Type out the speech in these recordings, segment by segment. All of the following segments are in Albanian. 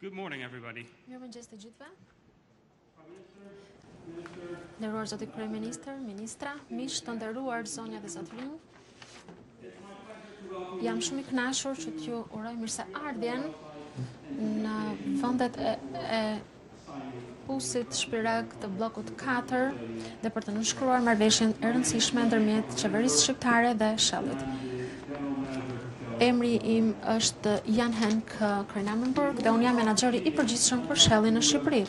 Good morning, everybody. Mirëmëngjes të gjithëve. Nderuar zoti kryeministër, ministra, miq të nderuar zonja dhe zotërinj. Jam shumë i kënaqur që t'ju uroj mirëseardhjen në vendet e Pusit Shpirag të bllokut 4 dhe për të nënshkruar marrëveshjen e rëndësishme ndërmjet qeverisë shqiptare dhe Shellit. Emri im është Jan Henk Krenamenburg dhe unë jam menaxheri i përgjithshëm për Shellin në Shqipëri.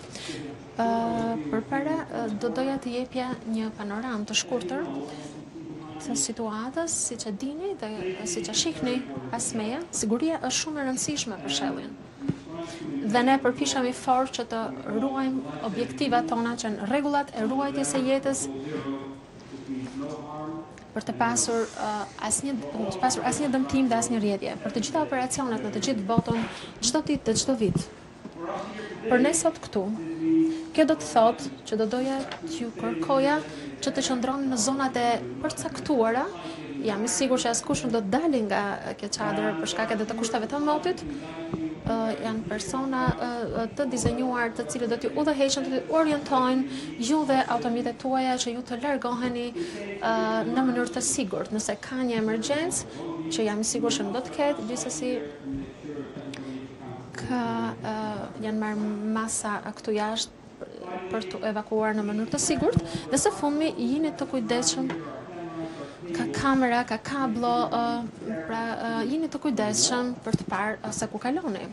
Përpara do doja të jepja një panoramë të shkurtër të situatës, siç e dini dhe siç e shihni pas meje, siguria është shumë e rëndësishme për Shellin. Dhe ne përpiqemi fort që të ruajmë objektivat tona që në rregullat e ruajtjes së jetës për të pasur asnjë dëmtim dhe asnjë rrjedhje, për të gjitha operacionet në të gjithë botën, çdo ditë dhe çdo vit. Për ne sot këtu, kjo do të thotë që do doja t'ju kërkoja që të qëndroni në zonat e përcaktuara. Jam i sigurt që askush nuk do të dalë nga kjo çadër për shkak edhe të kushtave të motit. Janë persona të dizenjuar të cilët do t'ju udhëheqin, të orientojnë ju dhe automjetet tuaja që ju të largoheni në mënyrë të sigurt. Nëse ka një emergjencë, që jam i sigurt që nuk do të ketë, gjithsesi janë marrë masa këtu jashtë për të evakuuar në mënyrë të sigurt, dhe së fundmi jini të kujdesshëm. Ka kamera, ka kablo, pra jini të kujdesshëm për të parë se ku kaloni.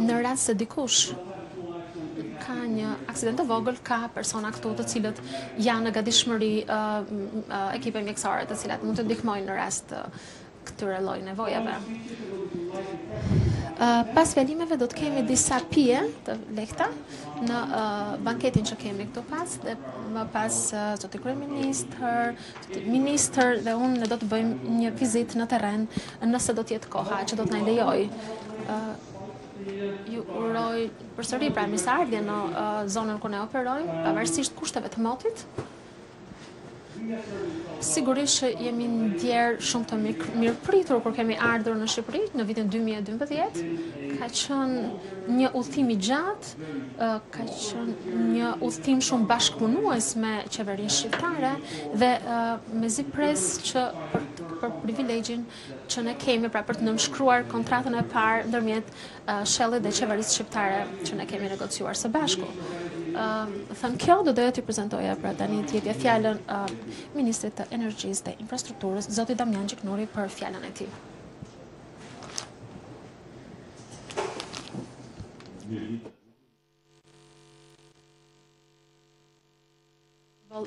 Në rast se dikush ka një aksident të vogël, ka persona këtu të cilët janë në gatishmëri, ekipe mjekësore të cilat mund të ndihmojnë në rast këtyre lloj nevojave. Pas fjalimeve do të kemi disa pije të lehta në banketin që kemi këtu pas, dhe më pas zoti kryeministër, zoti ministër dhe unë ne do të bëjmë një vizitë në terren nëse do të jetë koha që do të na lejojë. Ju uroj përsëri pra mirëseardhje në zonën ku ne operojmë, pavarësisht kushteve të motit. Sigurisht që jemi ndjerë shumë të mirëpritur kur kemi ardhur në Shqipëri në vitin 2012. Ka qenë një udhtim i gjatë, ka qenë një udhtim shumë bashkëpunues me qeverinë shqiptare dhe mezi pres që për privilegjin që ne kemi, pra për të nënshkruar kontratën e parë ndërmjet Shellit dhe qeverisë shqiptare që ne kemi negociuar së bashku. Thënë kjo, do doja t'ju prezantoja pra tani të jepja fjalën Ministrit të Energjisë dhe Infrastrukturës, zoti Damian Gjiknuri, për fjalën e tij.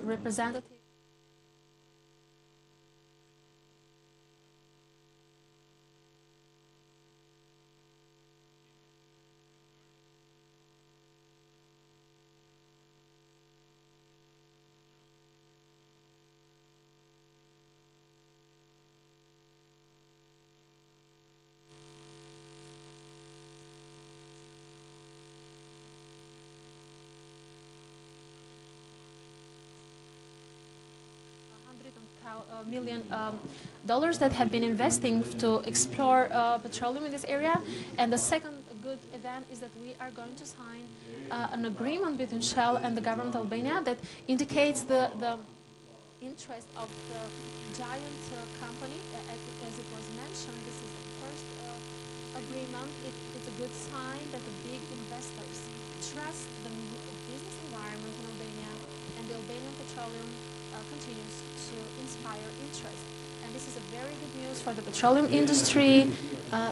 Representative million dollars that have been investing to explore petroleum in this area. And the second good event is that we are going to sign an agreement between Shell and the government of Albania that indicates the interest of the giant company. As it was mentioned, this is the first agreement. It's a good sign that the big investors trust the business environment in Albania, and the Albanian petroleum continues to inspire interest. And this is a very good news for the petroleum industry.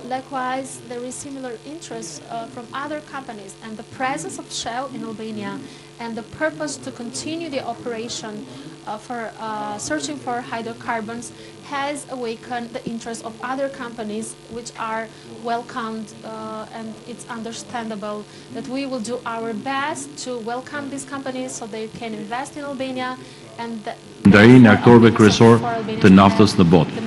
Likewise, there is similar interest from other companies, and the presence of Shell in Albania and the purpose to continue the operation for searching for hydrocarbons has awakened the interest of other companies, which are welcomed, and it's understandable that we will do our best to welcome these companies so they can invest in Albania. Ndajin e aktorëve kryesor të naftës në botë.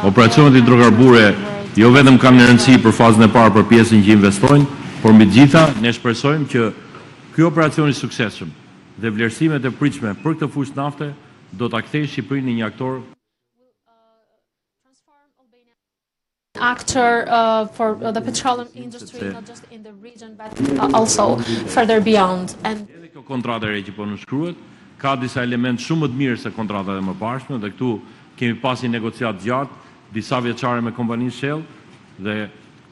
Operacionet hidrokarbure jo vetëm kanë rëndësi për fazën e parë për pjesën që investojnë, por mbi të gjitha ne shpresojmë që ky operacion i suksesshëm dhe vlerësimet e pritshme për këtë fushë nafte do ta kthejë Shqipërinë në një aktor actor for the petroleum industry, not just in the region, but also further beyond. And edhe kjo kontratë e re që po nënshkruhet ka disa elemente shumë më të mirë se kontratat e mëparshme dhe këtu kemi pasi negociat gjatë, disa vjeçare me kompaninë Shell dhe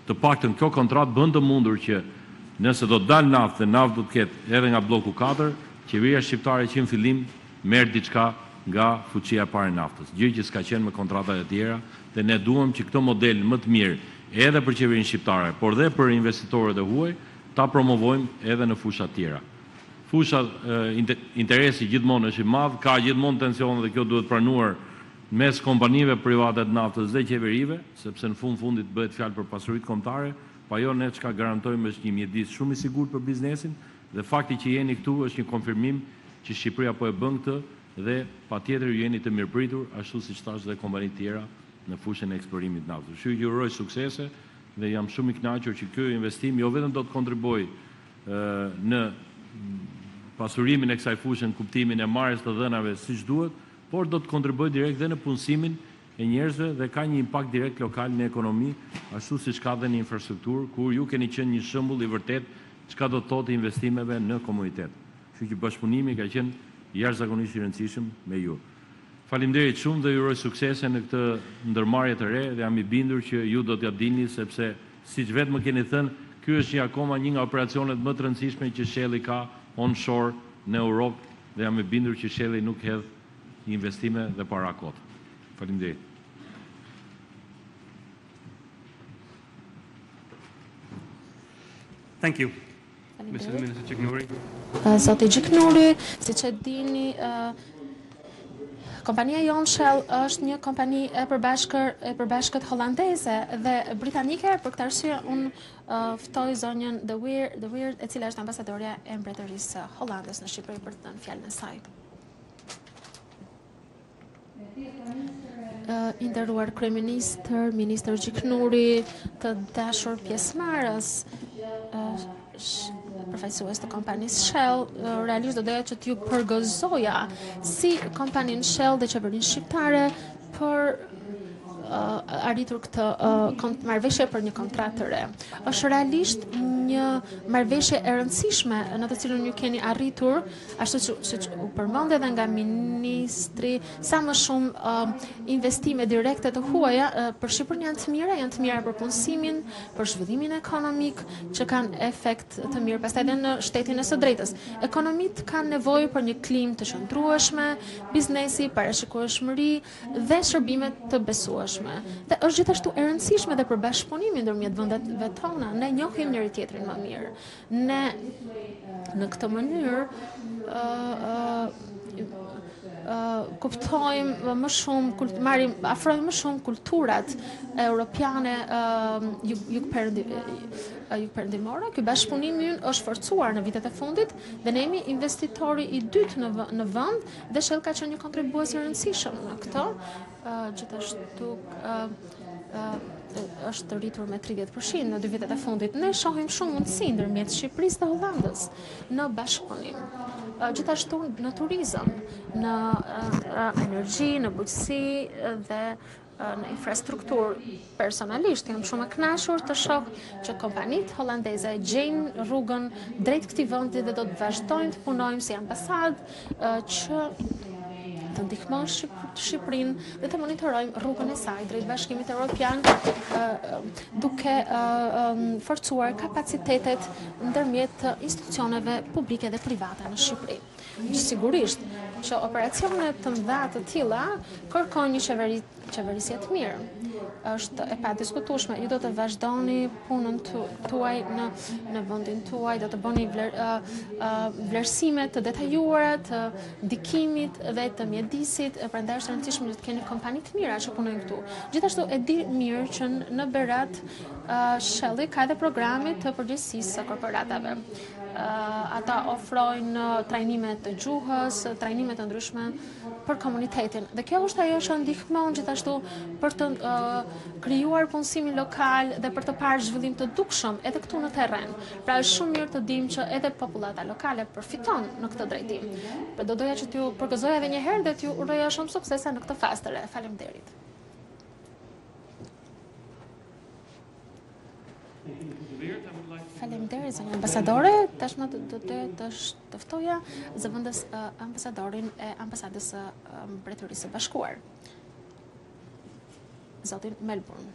të paktën kjo kontratë bën të mundur që nëse do të dalë naftë dhe naftë do të ketë edhe nga bloku 4, qeveria shqiptare që në fillim merr diçka nga fuqia e parë e naftës, gjë që s'ka qenë me kontratat e tjera dhe ne duam që këtë model më të mirë edhe për qeverinë shqiptare, por dhe për investitorët e huaj ta promovojmë edhe në fusha të tjera. Fusha interesi gjithmonë është i madh, ka gjithmonë tension dhe kjo duhet pranuar mes kompanive private të naftës dhe qeverive, sepse në fundit bëhet fjalë për pasuritë kombëtare, pa jo ne çka garantojmë është një mjedis shumë i sigurt për biznesin dhe fakti që jeni këtu është një konfirmim që Shqipëria po e bën këtë dhe patjetër ju jeni të mirëpritur ashtu siç thash dhe kompanitë tjera në fushën e eksplorimit të naftës. Kështu ju uroj suksese dhe jam shumë i kënaqur që ky investim jo vetëm do të kontribuojë në pasurimin e kësaj fushë në kuptimin e marrjes të dhënave siç duhet, por do të kontribuojë direkt dhe në punësimin e njerëzve dhe ka një impakt direkt lokal në ekonomi, ashtu siç ka dhe në infrastrukturë, ku ju keni qenë një shembull i vërtet çka do të thotë investimeve në komunitet. Kështu që bashkëpunimi ka qenë jashtëzakonisht i rëndësishëm me ju. Faleminderit shumë dhe ju uroj suksese në këtë ndërmarrje të re dhe jam i bindur që ju do t'ja dini sepse siç vetë më keni thënë, ky është akoma një nga operacionet më të rëndësishme që Shelli ka onshore në Europë dhe jam i bindur që Shelli nuk hedh investime dhe para kot. Faleminderit. Thank you. Mr. Minister Qeveria. Zoti Gjiknuri, siç e dini, kompania jon Shell është një kompani e përbashkët holandeze dhe britanike, për këtë arsye unë ftoj zonjën De Weert, e cila është ambasadorja e Mbretërisë Hollandes në Shqipëri për të thënë fjalën e saj. I nderuar kryeministër, ministër Gjiknuri, të dashur pjesëmarrës, përfaqësues të kompanisë Shell, realisht do doja që t'ju përgëzoja si kompaninë Shell dhe qeverinë shqiptare për arritur këtë marrëveshje për një kontratë të re. Është realisht një marrëveshje e rëndësishme në të cilën ju keni arritur, ashtu siç u përmend edhe nga ministri, sa më shumë investime direkte të huaja për Shqipërinë janë të mira për punësimin, për zhvillimin ekonomik, që kanë efekt të mirë pastaj edhe në shtetin e së drejtës. Ekonomitë kanë nevojë për një klimë të qëndrueshme, biznesi, parashikueshmëri dhe shërbime të besueshme. Dhe është gjithashtu e rëndësishme dhe për bashkëpunimin ndërmjet vendeve tona. Ne njohim njëri tjetrin më mirë. Ne në këtë mënyrë kuptojmë më shumë, afrojmë më shumë kulturat europiane jugperëndimore. Ky bashkëpunim është forcuar në vitet e fundit dhe ne jemi investitori i dytë në vend dhe Shell ka qenë një kontribues i rëndësishëm në këtë. Gjithashtu është rritur me 30% në 2 vitet e fundit. Ne shohim shumë mundësi ndërmjet Shqipërisë dhe Hollandës në bashkëpunim. Gjithashtu në turizëm, në energji, në bujqësi dhe në infrastrukturë. Personalisht jam shumë e kënaqur të shoh që kompanitë holandeze gjejnë rrugën drejt këtij vendi dhe do të vazhdojnë të punojmë si ambasadë që të ndihmojnë Shqipërinë dhe të monitorojmë rrugën e saj drejt Bashkimit Evropian duke forcuar kapacitetet ndërmjet institucioneve publike dhe private në Shqipëri. Sigurisht që operacionet të mëdha të tilla kërkojnë një qeverisje të mirë. Është e padiskutueshme, ju do të vazhdoni punën tuaj në vendin tuaj, do të bëni vlerësime të detajuara të ndikimit dhe të mjedisit, prandaj është e rëndësishme që të keni kompani të mira që punojnë këtu. Gjithashtu e di mirë që në Berat Shelli ka edhe programe të përgjegjësisë së korporatave. Ata ofrojnë trajnime të gjuhës, trajnime të ndryshme për komunitetin. Dhe kjo është ajo që ndihmon gjithashtu për të krijuar punësimin lokal dhe për të parë zhvillim të dukshëm edhe këtu në terren. Pra është shumë mirë të dimë që edhe popullata lokale përfiton në këtë drejtim. Do doja që t'ju përgëzoja edhe një herë dhe t'ju uroja shumë suksese në këtë fazë të re. Faleminderit. Faleminderit zonja ambasadore. Tashmë do të ftoja zëvendës ambasadorin e ambasadës së Mbretërisë së Bashkuar, zotin Melbourne.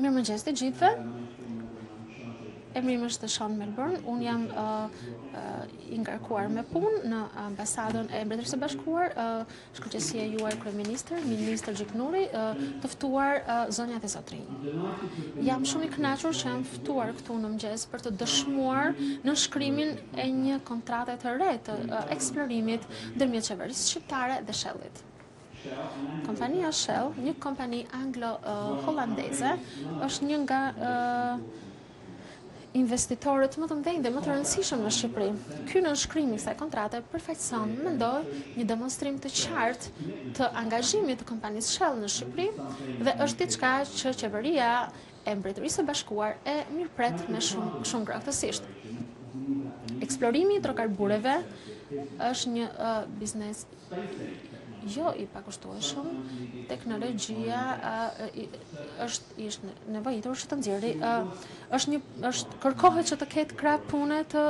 Mirëmëngjes të gjithëve. Emri im është Sean Melbourne. Unë jam i ngarkuar me punë në ambasadën e Mbretërisë së Bashkuar, shkëlqësia juaj kryeministër, ministër Gjiknuri, të ftuar zonjat e zotrinj. Jam shumë i kënaqur që jam ftuar këtu në mëngjes për të dëshmuar në shkrimin e një kontrate të re të eksplorimit ndërmjet qeverisë shqiptare dhe Shellit. Kompania Shell, një kompani anglo-hollandeze, është një nga investitorët më të mëdhenj dhe më të rëndësishëm në Shqipëri. Ky nënshkrimi i kësaj kontrate përfaqëson, mendoj, një demonstrim të qartë të angazhimit të kompanisë Shell në Shqipëri dhe është diçka që qeveria e Mbretërisë së Bashkuar e mirëpret me shumë ngrohtësisht. Eksplorimi i hidrokarbureve është një biznes jo i pakushtueshëm. Teknologjia është nevojitur që të nxjerrë, kërkohet që të ketë krah pune të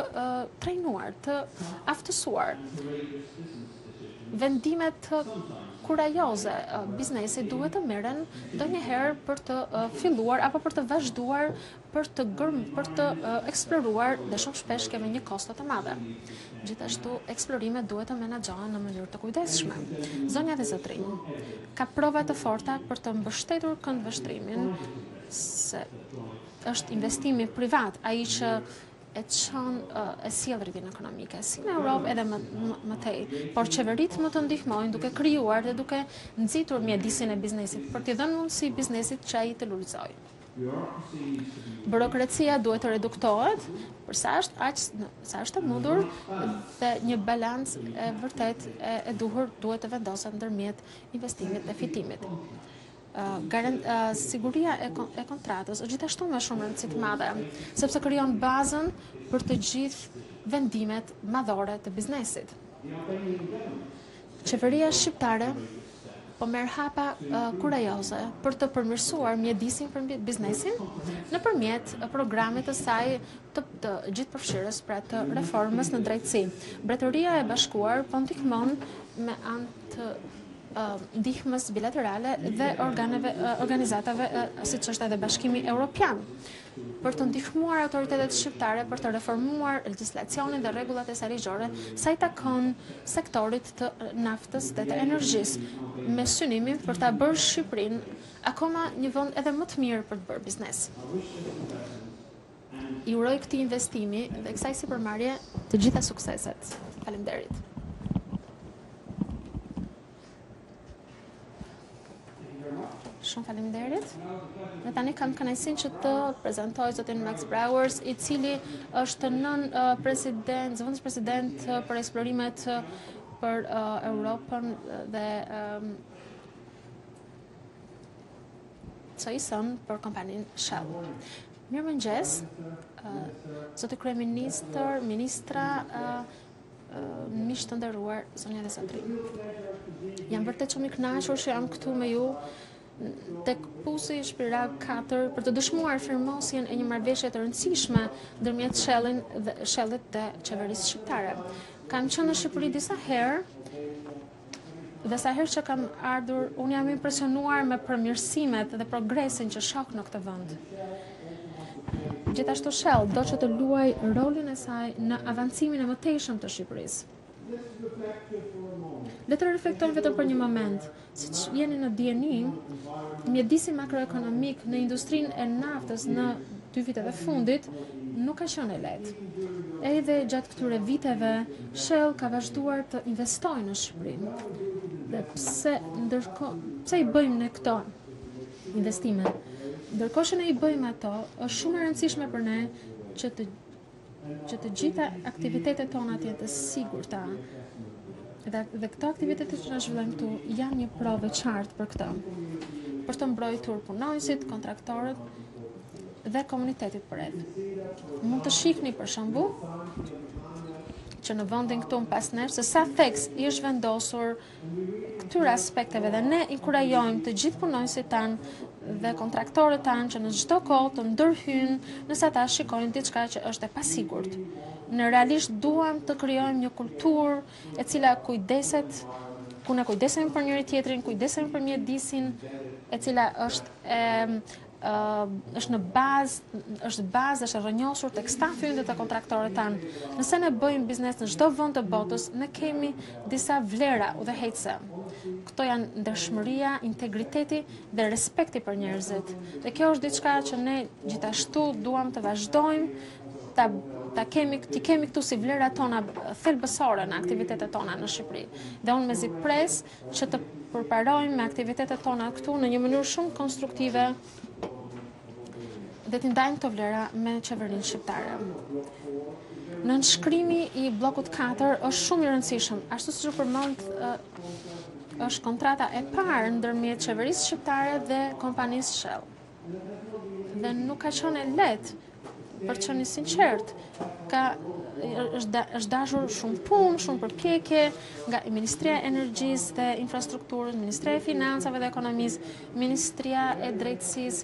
trajnuar, të aftësuar. Vendimet të kurajoze, biznesi duhet të merren ndonjëherë për të filluar apo për të vazhduar për të eksploruar dhe shumë shpesh kemi një kosto të madhe. Gjithashtu, eksplorimet duhet të menaxhohen në mënyrë të kujdesshme. Zonjat e zotrinj, ka prova të forta për të mbështetur këndvështrimin se është investimi privat, ai që e sjell rritjen ekonomike, si në Europë edhe më tej, por qeveritë më të ndihmojnë duke krijuar dhe duke nxitur mjedisin e biznesit për t'i dhënë mundësi biznesit që ai të lulëzojë. Burokracia duhet të reduktohet për sa është e mundur dhe një balancë e vërtet e duhur duhet të vendoset ndërmjet investimit dhe fitimit. Siguria e kontratës është gjithashtu me shumë rëndësi të madhe, sepse krijon bazën për të gjithë vendimet madhore të biznesit. Qeveria shqiptare po merr hapa kurajoze për të përmirësuar mjedisin për biznesin nëpërmjet programit të saj të gjithëpërfshirës pra të reformës në drejtësi. Mbretëria e Bashkuar po ndihmon me anë të ndihmës bilaterale dhe organizatave siç është edhe Bashkimi Evropian për të ndihmuar autoritetet shqiptare për të reformuar legjislacionin dhe rregullat e saj ligjore sa i takon sektorit të naftës dhe të energjisë, me synimin për ta bërë Shqipërinë akoma një vend edhe më të mirë për të bërë biznes. I uroj këtij investimi dhe kësaj sipërmarrje të gjitha sukseset. Faleminderit. Shumë faleminderit. Dhe tani kam kënaqësinë që të prezantoj zotin Max Browers, i cili është zëvendës president për eksplorimet për Europën dhe CIS-ën për kompaninë Shell. Mirëmëngjes, zoti kryeministër, ministra, miq të nderuar, zonja dhe zotrinj. Jam vërtet shumë i kënaqur që jam këtu me ju tek Pusi Shpiragun 4 për të dëshmuar firmosjen e një marrëveshje të rëndësishme ndërmjet Shellit dhe qeverisë shqiptare. Kam qenë në Shqipëri disa herë dhe sa herë që kam ardhur, unë jam impresionuar me përmirësimet dhe progresin që shoh në këtë vend. Gjithashtu Shell do që të luaj rolin e saj në avancimin e mëtejshëm të Shqipërisë. Le të reflektojmë vetëm për një moment, siç jeni në dieni, mjedisi makroekonomik në industrinë e naftës në 2 vitet e fundit nuk ka qenë e lehtë. Edhe gjatë këtyre viteve, Shell ka vazhduar të investojë në Shqipëri. Dhe pse i bëjmë ne këto investime? Ndërkohë që ne i bëjmë ato, është shumë e rëndësishme për ne që të gjitha aktivitetet tona të jenë të sigurta. Dhe këto aktivitete që ne zhvillojmë këtu janë një provë e qartë për këtë. Për të mbrojtur punonjësit, kontraktorët dhe komunitetit përreth. Mund të shihni për shembull që në vendin këtu pas nesh se sa theks i është vendosur këtyre aspekteve dhe ne inkurajojmë të gjithë punonjësit tanë dhe kontraktorët tanë që në çdo kohë të ndërhyjnë nëse ata shikojnë diçka që është e pasigurt. Ne realisht duam të krijojmë një kulturë e cila kujdeset, ku ne kujdesemi për njëri tjetrin, kujdesemi për mjedisin, e cila është në bazë, është e rrënjosur tek stafi ynë dhe të kontraktorët tanë. Nëse ne bëjmë biznes në çdo vend të botës, ne kemi disa vlera udhëheqëse. Këto janë ndershmëria, integriteti dhe respekti për njerëzit. Dhe kjo është diçka që ne gjithashtu duam të vazhdojmë ti kemi këtu si vlerat tona thelbësore në aktivitetet tona në Shqipëri. Dhe unë mezi pres që të përparojmë me aktivitetet tona këtu në një mënyrë shumë konstruktive dhe të ndajmë këto vlera me qeverinë shqiptare. Nënshkrimi I bllokut 4 është shumë I rëndësishëm, ashtu siç u përmend është kontrata e parë ndërmjet qeverisë shqiptare dhe kompanisë Shell. Dhe nuk ka qenë e lehtë, për të qenë sinqert, është dashur shumë punë, shumë përpjekje nga Ministria e Energjisë dhe Infrastrukturës, Ministria e Financave dhe Ekonomisë, Ministria e Drejtësisë,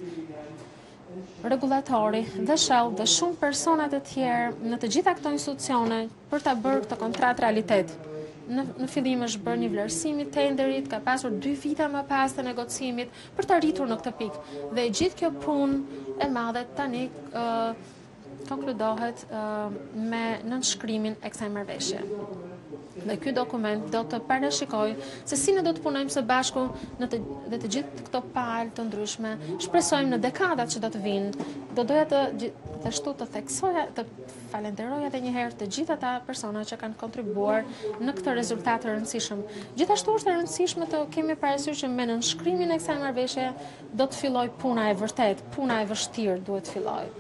Regulatori dhe Shell dhe shumë persona të tjerë në të gjitha këto institucione për ta bërë këtë kontratë realitet. Në fillim është bërë një vlerësim I tenderit, ka pasur 2 vite më pas të negocimit për të arritur në këtë pikë. Dhe gjithë kjo punë e madhe tani konkludohet me nënshkrimin e kësaj marrëveshje. Dhe ky dokument do të parashikoj se si ne do të punojmë së bashku dhe të gjithë këto palë të ndryshme. Shpresojmë në dekadat që do të vinë. Do doja të theksoja, të falenderoja edhe një herë të gjithë ata persona që kanë kontribuar në këtë rezultat të rëndësishëm. Gjithashtu është e rëndësishme të kemi parasysh që me nënshkrimin e kësaj marrëveshje do të fillojë puna e vërtet, puna e vështirë duhet fillojë.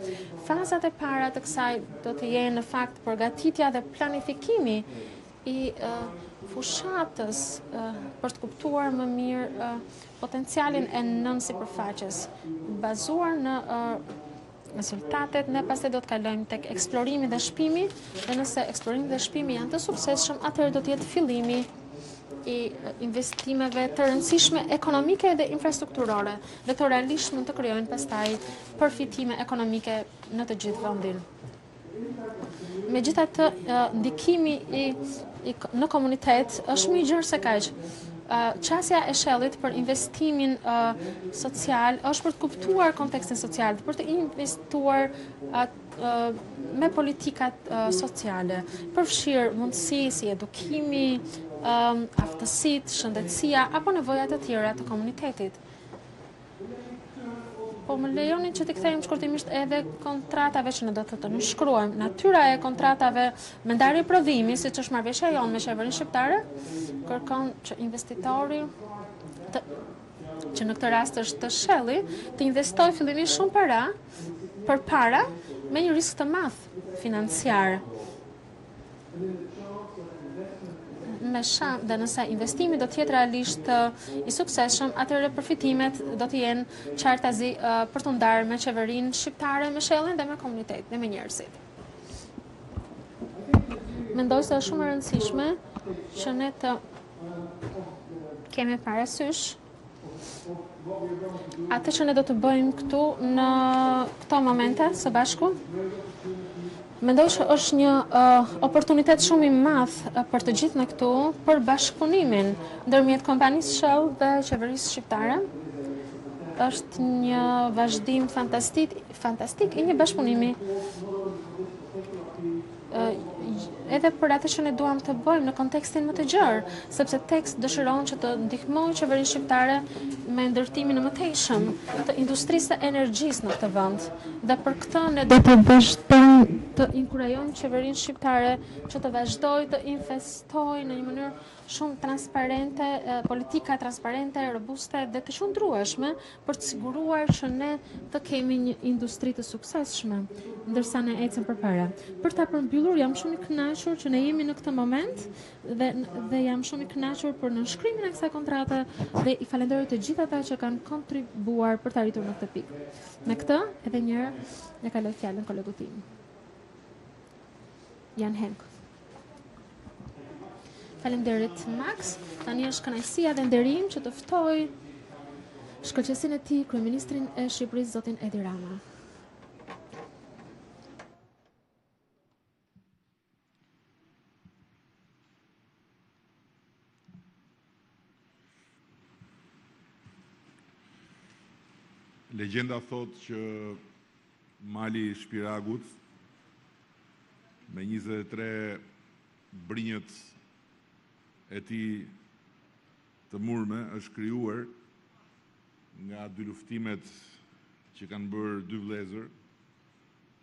Fazat e para të kësaj do të jenë në fakt përgatitja dhe planifikimi I fushatës për të kuptuar më mirë potencialin e nën sipërfaqes, bazuar në rezultatet, ne pastaj do të kalojmë tek eksplorimi dhe shpimi, dhe nëse eksplorimi dhe shpimi janë të suksesshëm, atëherë do të jetë fillimi I investimeve të rëndësishme ekonomike dhe infrastrukturore, dhe të realishtme të krijojnë pastaj përfitime ekonomike në të gjithë vendin. Megjithatë, ndikimi në komunitet është më I gjerë se kaq. Qasja e Shellit për investimin social është për të kuptuar kontekstin social, për të investuar me politikat sociale, përfshirë mundësi si edukimi, aftësitë, shëndetësia apo nevojat e tjera të komunitetit. Po më lejoni që të kthejmë shkurtimisht edhe kontratave që ne do të nënshkruajmë. Natyra e kontratave me ndarje prodhimi, siç është marrëveshja jonë me qeverinë shqiptare, kërkon që investitori që në këtë rast është të Shelli, të investojë fillimisht shumë para, përpara me një risk të madh financiar. Dhe nëse investimi do të jetë realisht I suksesshëm, atëherë përfitimet do të jenë qartazi për të ndarë me qeverinë shqiptare, me Shellin dhe me komunitet dhe me njerëzit. Mendoj se është shumë e rëndësishme që ne të kemi parasysh atë që ne do të bëjmë këtu në këto momente së bashku. Mendoj që është një oportunitet shumë I madh për të gjithë ne këtu për bashkëpunimin ndërmjet kompanisë Shell dhe qeverisë shqiptare. Është një vazhdim fantastik I një bashkëpunimi edhe për atë që ne duam të bëjmë në kontekstin më të gjerë, sepse tekst dëshiron që të ndihmojë qeverinë shqiptare me ndërtimin e mëtejshëm të industrisë së energjisë në këtë vend. Dhe për këtë ne do të vazhdojmë të inkurajojmë qeverinë shqiptare që të vazhdojë të investojë në një mënyrë shumë transparente, politika transparente, robuste dhe të qëndrueshme për të siguruar që ne të kemi një industri të suksesshme, ndërsa ne ecim përpara. Për ta përmbyllur, jam shumë I kënaqur që ne jemi në këtë moment dhe jam shumë I kënaqur për nënshkrimin e kësaj kontrate dhe I falenderoj të gjithë ata që kanë kontribuar për të arritur në këtë pikë. Me këtë, edhe një herë, ja kaloj fjalën kolegut tim. Jan Henk. Faleminderit Max. Tani është kënaqësia dhe nderim që të ftoj shkëlqesin e tij kryeministrin e Shqipërisë zotin Edi Rama. Legjenda thot që mali i Shpiragut me 23 brinjët e tij të murme është krijuar nga dy luftimet që kanë bërë dy vëllezër,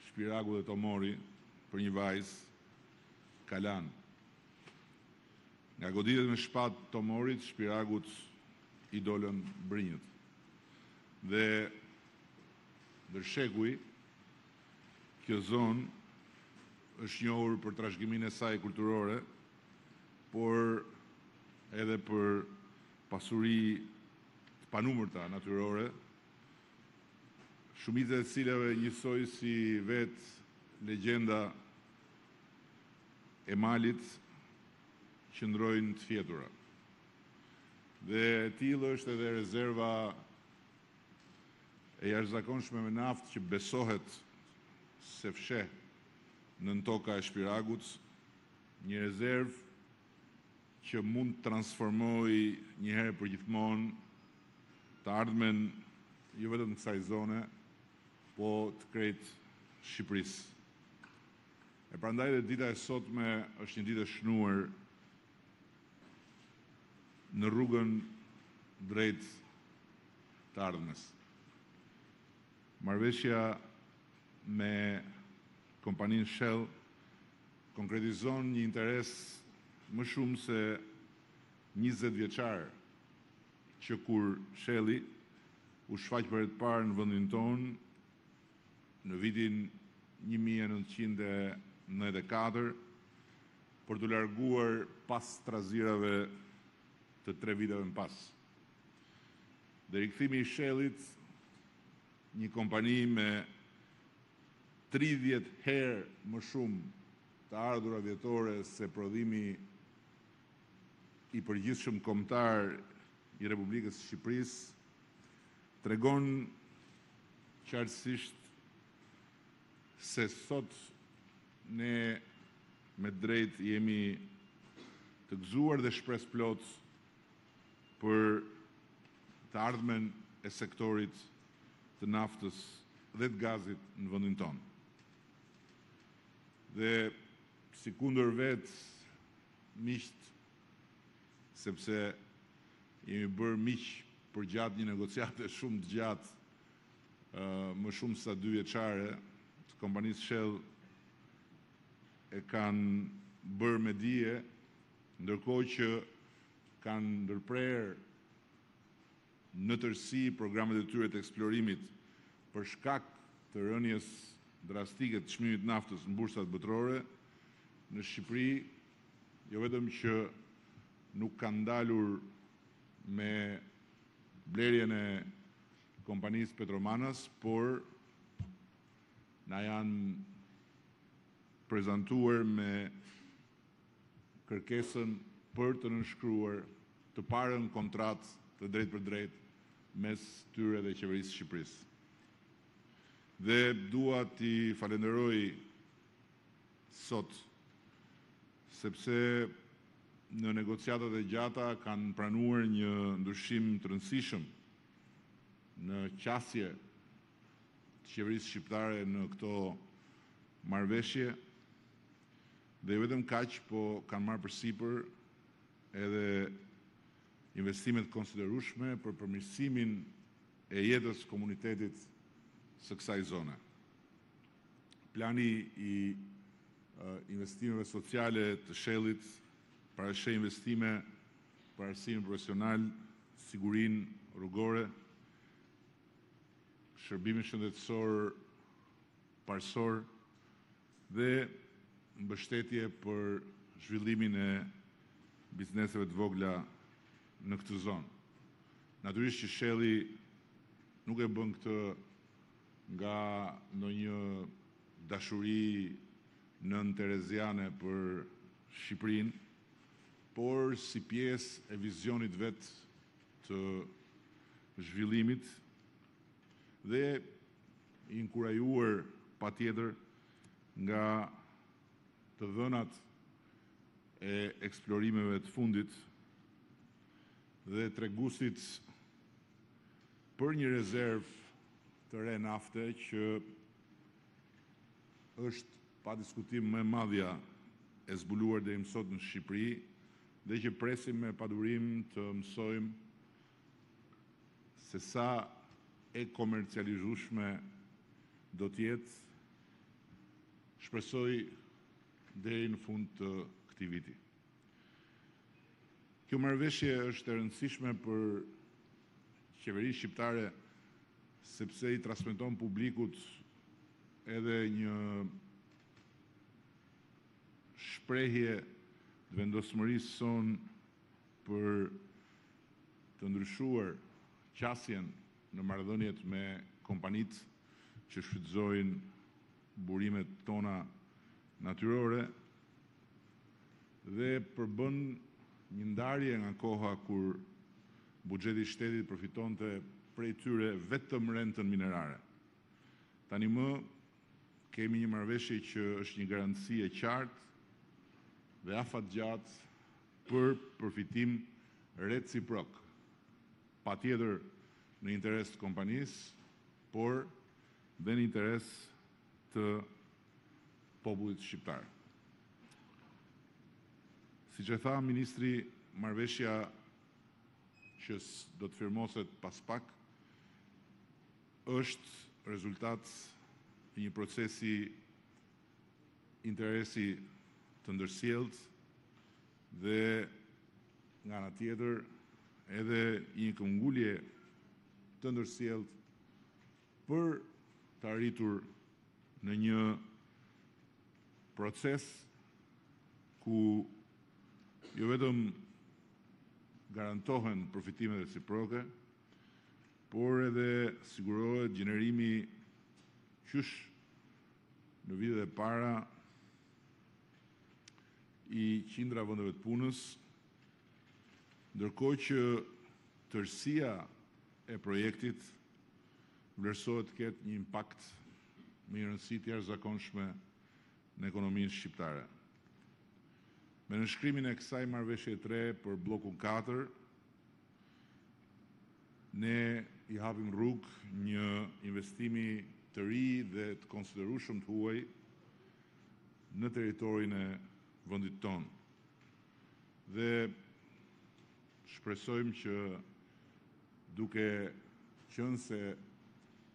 Shpiragu dhe Tomori, për një vajzë Kalan. Nga goditjet me shpatë Tomorit, Shpiragut i dolën brinjët. Dhe ndërshekuj, kjo zonë është njohur për trashëgiminë e saj kulturore, por edhe për pasuri të panumërta natyrore, shumica e cilave njësoj si vetë legjenda e malit qëndrojnë të fjetura. Dhe e tillë është edhe rezerva e jashtëzakonshme me naftë që besohet se fsheh nën toka e Shpiragut, një rezervë që mund të transformoj një herë për gjithmonë të ardhmen jo vetëm të kësaj zone, po të krejt Shqipërisë. E prandaj dhe dita e sotme është një ditë e shënuar në rrugën drejt të ardhmes. Marrëveshja me kompaninë Shell konkretizon një interes më shumë se 20 vjeçar që kur Shelli u shfaq për herë të parë në vendin tonë në vitin 1994 për të larguar pas trazirave të 3 viteve më pas. Dhe rikthimi i Shellit, një kompani me 30 herë më shumë të ardhura vjetore se prodhimi i përgjithshëm kombëtar i Republikës së Shqipërisë, tregon qartësisht se sot ne me drejt jemi të gëzuar dhe shpresë plot për të ardhmen e sektorit të naftës dhe të gazit në vendin tonë. Dhe si kundër vetë miqt, sepse jemi bërë miq për gjatë një negociate shumë të gjatë, më shumë sa 2 vjeçare, të kompanisë Shell e kanë bërë me dije, ndërkohë që kanë ndërprerë në tërësi programet e tyre të eksplorimit për shkak të rënies drastike të çmimit naftës në bursat botërore, në Shqipëri, jo vetëm që nuk kanë ndalur me blerjen e kompanisë Petromanas, por na janë prezantuar me kërkesën për të nënshkruar të parën kontratë të drejt për drejt mes tyre dhe qeverisë së Shqipërisë. Dhe dua t'i falenderoj sot, sepse në negociatat e gjata kanë pranuar një ndryshim të rëndësishëm në qasje të qeverisë shqiptare në këto marrëveshje, dhe vetëm kaq, po kanë marrë përsipër edhe investimet konsiderueshme për përmirësimin e jetës komunitetit së kësaj zone. Plani i investimeve sociale të Shellit parashë investime për arsimin profesional, sigurinë rrugore, shërbimin shëndetësor parësor dhe mbështetje për zhvillimin e bizneseve të vogla në këtë zonë. Natyrisht që Shelli nuk e bën këtë nga ndonjë dashuri nën tereziane për Shqipërinë, por si pjesë e vizionit vet të zhvillimit dhe inkurajuar patjetër nga të dhënat e eksplorimeve të fundit dhe treguesit për një rezervë të re nafte që është pa diskutim më e madhja e zbuluar deri më sot në Shqipëri dhe që presim me padurim të mësojmë se sa e komercializueshme do të jetë, shpresoj deri në fund të këtij viti. Kjo marrëveshje është e rëndësishme për qeverinë shqiptare sepse i transmeton publikut edhe një shprehje të vendosmërisë son për të ndryshuar qasjen në marrëdhëniet me kompanitë që shfrytëzojnë burimet tona natyrore dhe përbën një ndarje nga koha kur buxheti i shtetit përfitonte prej tyre vetëm rentën minerare. Tani më kemi një marrëveshje që është një garanci e qartë dhe afatgjatë për përfitim reciprok, patjetër në interes të kompanisë, por dhe në interes të popullit shqiptar. Siç e tha ministri, marrëveshja që do të firmoset pas pak është rezultat i një procesi interesi të ndërsjellët dhe nga ana tjetër edhe një këmbgulje të ndërsjellët për të arritur në një proces ku jo vetëm garantohen përfitimet reciproke, por edhe sigurohet gjenerimi qysh në vitet e para i qindra vendeve të punës, ndërkohë që tërësia e projektit vlerësohet të ketë një impakt me një rëndësi të jashtëzakonshme në ekonominë shqiptare. Me nënshkrimin e kësaj marrëveshje 3 për bllokun 4, ne i hapim rrugë një investimi të ri dhe të konsiderueshëm të huaj në territorin e vendit tonë. Dhe shpresojmë që duke qenë se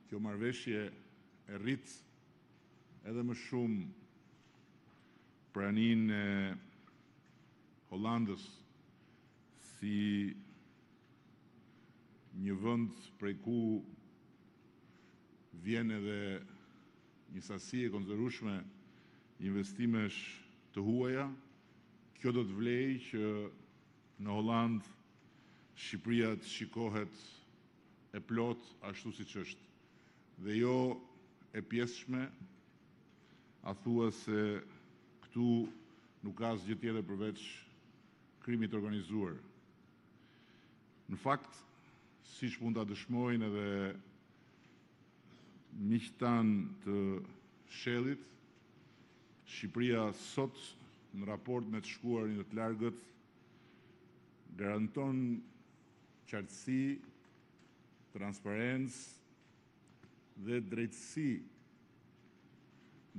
kjo marrëveshje e rrit edhe më shumë praninë e Hollandës si një vend prej ku vjen edhe një sasi e konsiderueshme investimesh të huaja, kjo do të vlejë që në Hollandë Shqipëria të shikohet e plot ashtu siç është, dhe jo e pjesshme, a thua se këtu nuk ka asgjë tjetër përveç krimit organizuar. Në fakt, siç mund ta dëshmojnë edhe miqtë tanë të Shellit, Shqipëria sot në raport me të shkuarin e të largët garanton qartësi, transparencë dhe drejtësi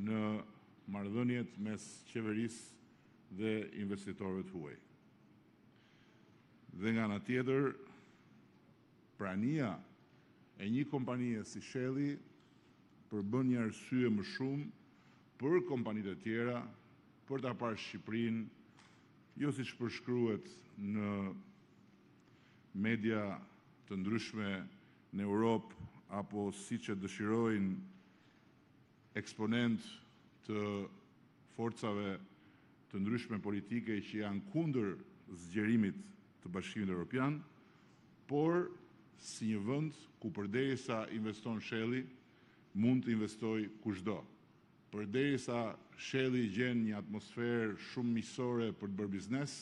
në marrëdhëniet mes qeverisë dhe investitorëve të huaj. Dhe nga ana tjetër, prania e një kompanie si Shelli përbën një arsye më shumë për kompanitë e tjera për ta parë Shqipërinë jo siç përshkruhet në media të ndryshme në Europë apo siç e dëshirojnë eksponent të forcave të ndryshme politike që janë kundër zgjerimit të Bashkimit Evropian, por si një vend ku përderisa investon Shelli, mund të investojë kushdo. Përderisa Shelli gjen një atmosferë shumë miqësore për të bërë biznes,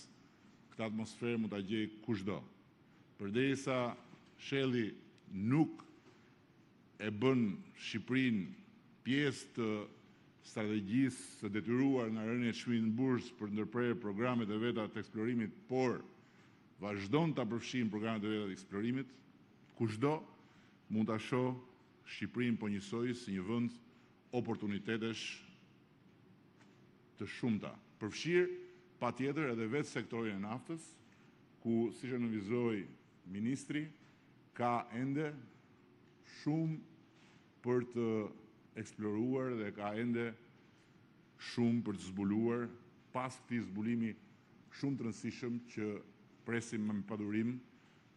këtë atmosferë mund ta gjejë kushdo. Përderisa Shelli nuk e bën Shqipërinë pjesë të strategjisë së detyruar nga rënia e çmimit në bursë për ndërprerje programet e veta të eksplorimit, por vazhdon ta përfshijnë programet e veta të eksplorimit, kushdo mund ta shohë Shqipërinë po njësoj si një vend oportunitetesh të shumta. Përfshirë patjetër edhe vetë sektorin e naftës, ku siç e nënvizoi ministri, ka ende shumë për të eksploruar dhe ka ende shumë për të zbuluar pas këtij zbulimi shumë të rëndësishëm që presim me padurim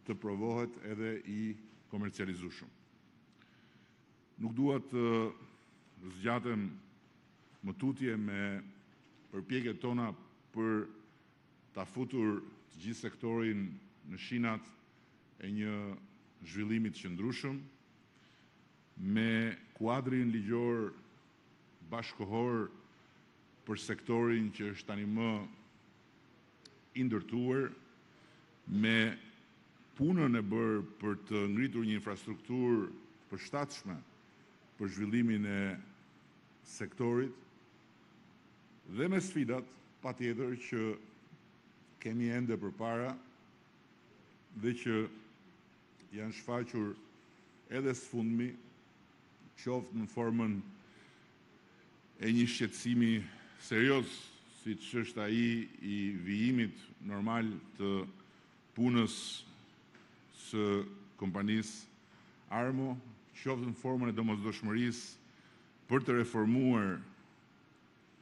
të provohet edhe i komercializueshëm. Nuk dua të zgjatem më tutje me përpjekjet tona për ta futur të gjithë sektorin në shinat e një zhvillimi të qëndrueshëm, me kuadrin ligjor bashkëkohor për sektorin që është tani më i ndërtuar, me punën e bërë për të ngritur një infrastrukturë përshtatshme për zhvillimin e sektorit, dhe me sfidat patjetër që kemi ende përpara dhe që janë shfaqur edhe sfundmi, qoftë në formën e një shqetësimi serioz, siç është ai i vijimit normal të punës së kompanisë Armo, qoftë në formën e domosdoshmërisë për të reformuar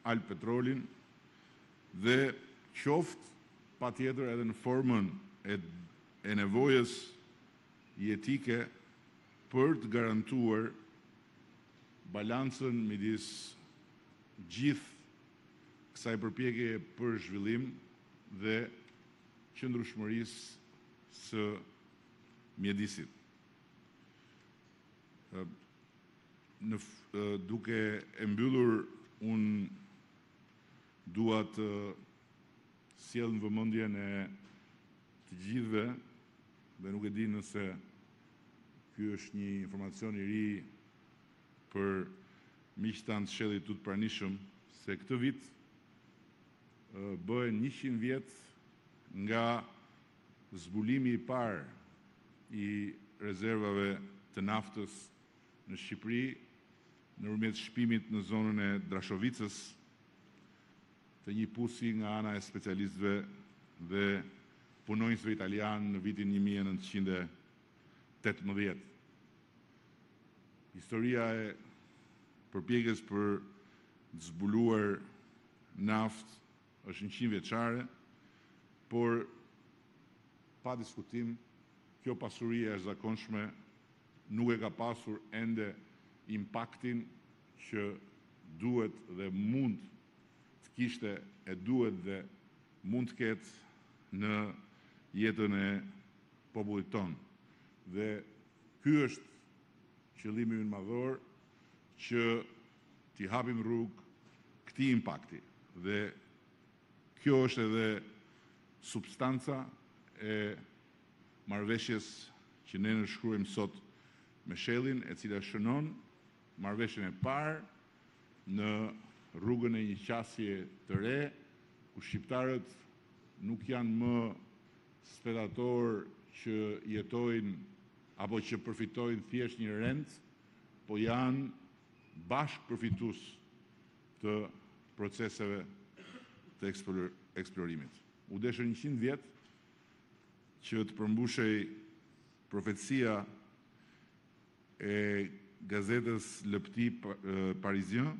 Alpetrolin dhe qoftë patjetër edhe në formën e nevojës jetike për të garantuar balancën midis gjithë kësaj përpjekje për zhvillim dhe qëndrueshmërisë së mjedisit. Duke e mbyllur, unë dua të sjell në vëmendjen e të gjithëve, dhe nuk e di nëse ky është një informacion i ri për miqtë tanë të Shellit të pranishëm, se këtë vit bëhen 100 vjet nga zbulimi i parë i rezervave të naftës në Shqipëri nëpërmjet shpimit në zonën e Drashovicës, të një pusi nga ana e specialistëve dhe punonjësve italianë në vitin 1918. Historia e përpjekjes për të zbuluar naftë është 100 vjeçare, por pa diskutim kjo pasuri e jashtëzakonshme nuk e ka pasur ende impaktin që duhet dhe mund të kishte, e duhet dhe mund të ketë në jetën e popullit tonë. Dhe ky është qëllimi ynë madhor, që t'i hapim rrugë këtij impakti. Dhe kjo është edhe substanca e marrëveshjes që ne nënshkruajmë sot me Shellin, e cila shënon marrëveshjen e parë në rrugën e një qasje të re, ku shqiptarët nuk janë më spetatorë që jetojnë apo që përfitojnë thjesht një rent, po janë bashkë përfitues të proceseve të eksplorimit. U deshën 100 vjet që të përmbushej profecia e gazetës Le Petit Parisien,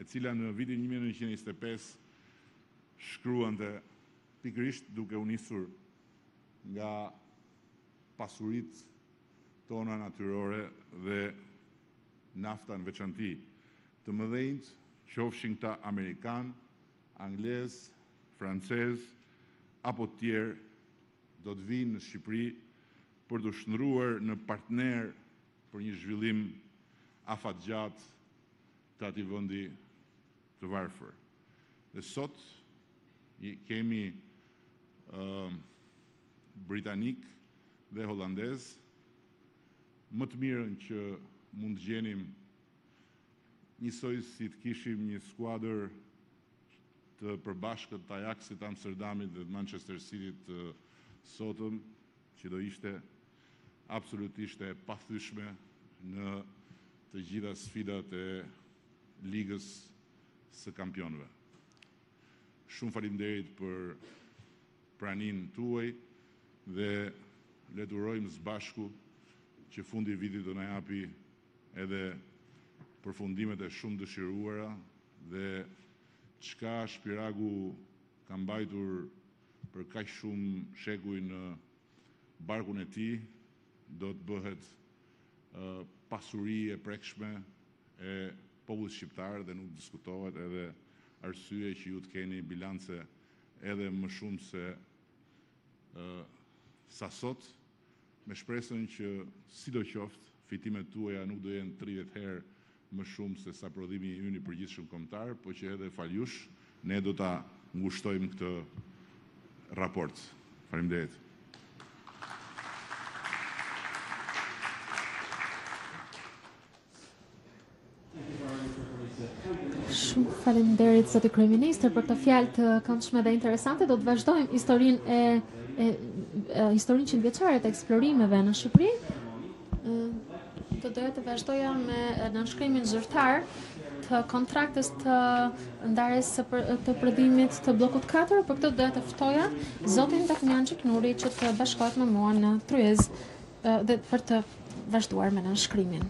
e cila në vitin 1925 shkruante pikërisht duke u nisur nga pasuritë tona natyrore dhe nafta në veçanti. Të mëdhenjt, qofshin këta amerikan, anglez, francez apo të tjerë, do të vinë në Shqipëri për të shndruar në partner për një zhvillim afatgjat të atij vendi të varfër. Dhe sot kemi britanik dhe holandez më të mirën që mund të gjenim, njësoj si të kishim një skuadër të përbashkët të Ajaxit, Amsterdamit dhe Manchester City të sotëm, që do ishte absolutisht e pathyeshme në të gjitha sfidat e ligës së kampionëve. Shumë faleminderit për praninë tuaj dhe le të urojmë së bashku që fundi i vitit do na japi edhe përfundimet e shumë dëshiruara dhe çka Shpiragu ka mbajtur për kaq shumë shekuj në barkun e tij do të bëhet pasuri e prekshme e popullit shqiptar dhe nuk diskutohet, edhe arsye që ju të keni bilance edhe më shumë se sa sot, me shpresën që sidoqoftë fitimet tuaja nuk do jenë 30 herë më shumë se sa prodhimi ynë i përgjithshëm kombëtar, po që edhe faljush ne do ta ngushtojmë këtë raport. Faleminderit. Shumë faleminderit zoti kryeministër për këtë fjalë të këndshme dhe interesante. Do të vazhdojmë historinë historinë qindvjeçare të eksplorimeve në Shqipëri. Do doja të vazhdoja me nënshkrimin zyrtar të kontraktës të ndarjes të prodhimit të bllokut 4, për këtë doja të ftoja zotin Damian Qeknuri që të bashkohet me mua në tryezë dhe për të vazhduar me nënshkrimin.